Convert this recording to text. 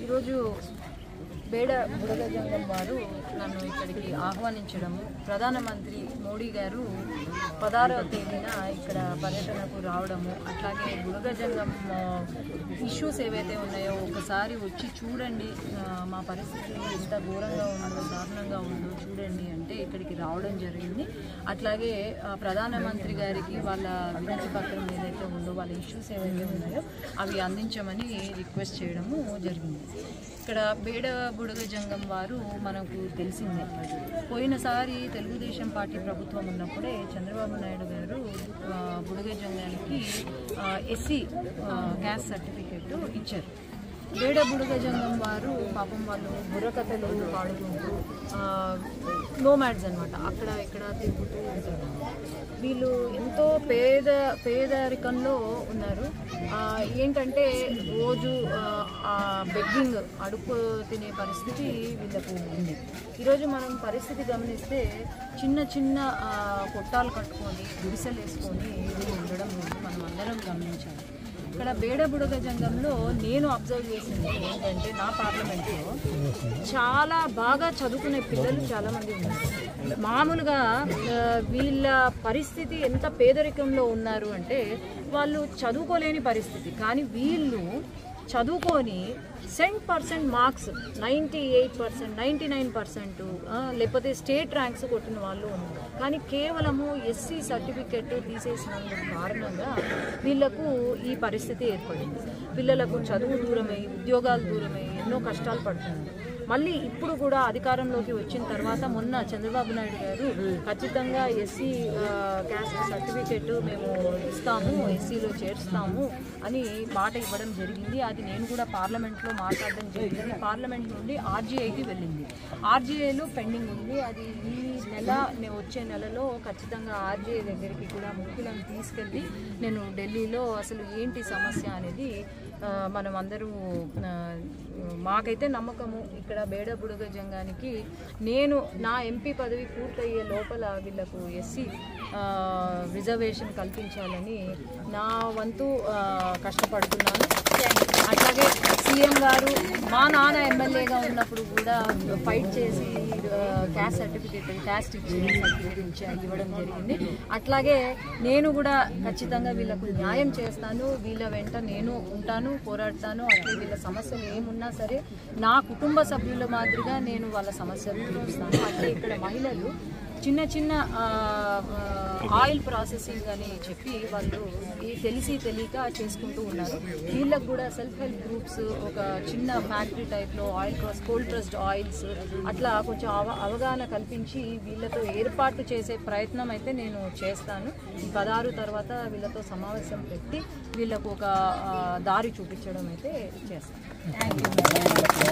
ఈరోజు బేడ బుడగ జంగం వారు నన్ను ఇక్కడికి ఆహ్వానించడము, ప్రధానమంత్రి మోడీ గారు 16వ తేదీన ఇక్కడ పర్యటనకు రావడము, అట్లాగే బుడగ జంగం ఇష్యూస్ ఏవైతే ఉన్నాయో ఒకసారి వచ్చి చూడండి, మా పరిస్థితి ఎంత ఘోరంగా ఉందో, దారుణంగా ఉందో చూడండి అంటే ఇక్కడికి రావడం జరిగింది. అట్లాగే ప్రధానమంత్రి గారికి వాళ్ళ వినతి పత్రం ఏదైతే ఉందో, వాళ్ళ ఇష్యూస్ ఏవైతే ఉన్నాయో అవి అందించమని రిక్వెస్ట్ చేయడము జరిగింది. ఇక్కడ బేడ బుడగ జంగం వారు మనకు తెలిసిందే, పోయినసారి తెలుగుదేశం పార్టీ ప్రభుత్వం ఉన్నప్పుడే చంద్రబాబు నాయుడు గారు బుడగ జంగానికి ఎస్సీ క్యాస్ట్ సర్టిఫికెట్ ఇచ్చారు. బేడ బుడగ జంగం వారు పాపం వాళ్ళు బుర్రకథలు పాడుకుంటూ నోమాడ్స్ అనమాట, అక్కడ ఇక్కడ తిరుగుతూ ఉంటారు. వీళ్ళు ఎంతో పేదరికంలో ఉన్నారు. ఏంటంటే రోజు బెగ్గింగ్, అడుక్కు తినే పరిస్థితి వీళ్ళకు ఉంది. ఈరోజు మనం పరిస్థితి గమనిస్తే చిన్న చిన్న కొట్టాలు కట్టుకొని గుడిసెలు వేసుకొని వీళ్ళు ఉండడం మనం అందరం గమనించాలి. ఇక్కడ బేడ బుడగ జంగంలో నేను అబ్జర్వ్ చేసింది ఏంటంటే, నా పార్లమెంట్లో చాలా బాగా చదువుకునే పిల్లలు చాలామంది ఉన్నారు. మామూలుగా వీళ్ళ పరిస్థితి ఎంత పేదరికంలో ఉన్నారు అంటే, వాళ్ళు చదువుకోలేని పరిస్థితి, కానీ వీళ్ళు చదువుకొని 100% మార్క్స్ 98%, 99% లేకపోతే స్టేట్ ర్యాంక్స్ కొట్టిన వాళ్ళు ఉన్నారు. కానీ కేవలము ఎస్సీ సర్టిఫికెట్ తీసేసినందుకు కారణంగా వీళ్లకు ఈ పరిస్థితి ఏర్పడింది. పిల్లలకు చదువు దూరమై, ఉద్యోగాలు దూరమై ఎన్నో కష్టాలు పడుతున్నారు. మళ్ళీ ఇప్పుడు కూడా అధికారంలోకి వచ్చిన తర్వాత మొన్న చంద్రబాబు నాయుడు గారు ఖచ్చితంగా ఎస్సీ క్యాస్ట్ సర్టిఫికెట్ మేము ఇస్తాము, ఎస్సీలో చేర్స్తాము అని మాట ఇవ్వడం జరిగింది. అది నేను కూడా పార్లమెంట్లో మాట్లాడడం జరిగింది. పార్లమెంట్ నుండి ఆర్జీఐకి వెళ్ళింది. ఆర్జీఐలో పెండింగ్ ఉంది. అది ఈ నెల వచ్చే నెలలో ఖచ్చితంగా ఆర్జీఐ దగ్గరికి కూడా ముఖ్యులను తీసుకెళ్ళి నేను ఢిల్లీలో అసలు ఏంటి సమస్య అనేది మనం అందరూ, మాకైతే నమ్మకము ఇక్కడ బేడ బుడగ జంగానికి నేను నా ఎంపీ పదవి పూర్తయ్యే లోపల వీళ్లకు ఎస్సీ రిజర్వేషన్ కల్పించాలని నా వంతు కష్టపడుతున్నాను. అట్లాగే సీఎం గారు మా నాన్న ఎమ్మెల్యేగా ఉన్నప్పుడు కూడా ఫైట్ చేసి క్యాస్ట్ సర్టిఫికేట్, క్యాస్ట్ సర్టిఫికేట్ ఇవ్వడం జరిగింది. అట్లాగే నేను కూడా ఖచ్చితంగా వీళ్ళకు న్యాయం చేస్తాను, వీళ్ళ వెంట నేను ఉంటాను, పోరాడతాను. అట్లా వీళ్ళ సమస్యలు ఏమున్నా సరే నా కుటుంబ సభ్యుల మాదిరిగా నేను వాళ్ళ సమస్యలు తీరుస్తాను. అట్లే ఇక్కడ మహిళలు చిన్న చిన్న ఆయిల్ ప్రాసెసింగ్ అని చెప్పి వాళ్ళు తెలిసి తెలియక చేసుకుంటూ ఉన్నారు. వీళ్ళకు కూడా సెల్ఫ్ హెల్ప్ గ్రూప్స్ ఒక చిన్న ఫ్యాక్టరీ టైప్లో కోల్డ్ ప్రెస్డ్ ఆయిల్స్ అట్లా కొంచెం అవగాహన కల్పించి వీళ్ళతో ఏర్పాటు చేసే ప్రయత్నం అయితే నేను చేస్తాను. 16 తర్వాత వీళ్ళతో సమావేశం పెట్టి వీళ్ళకు ఒక దారి చూపించడం అయితే చేస్తాను. Thank you.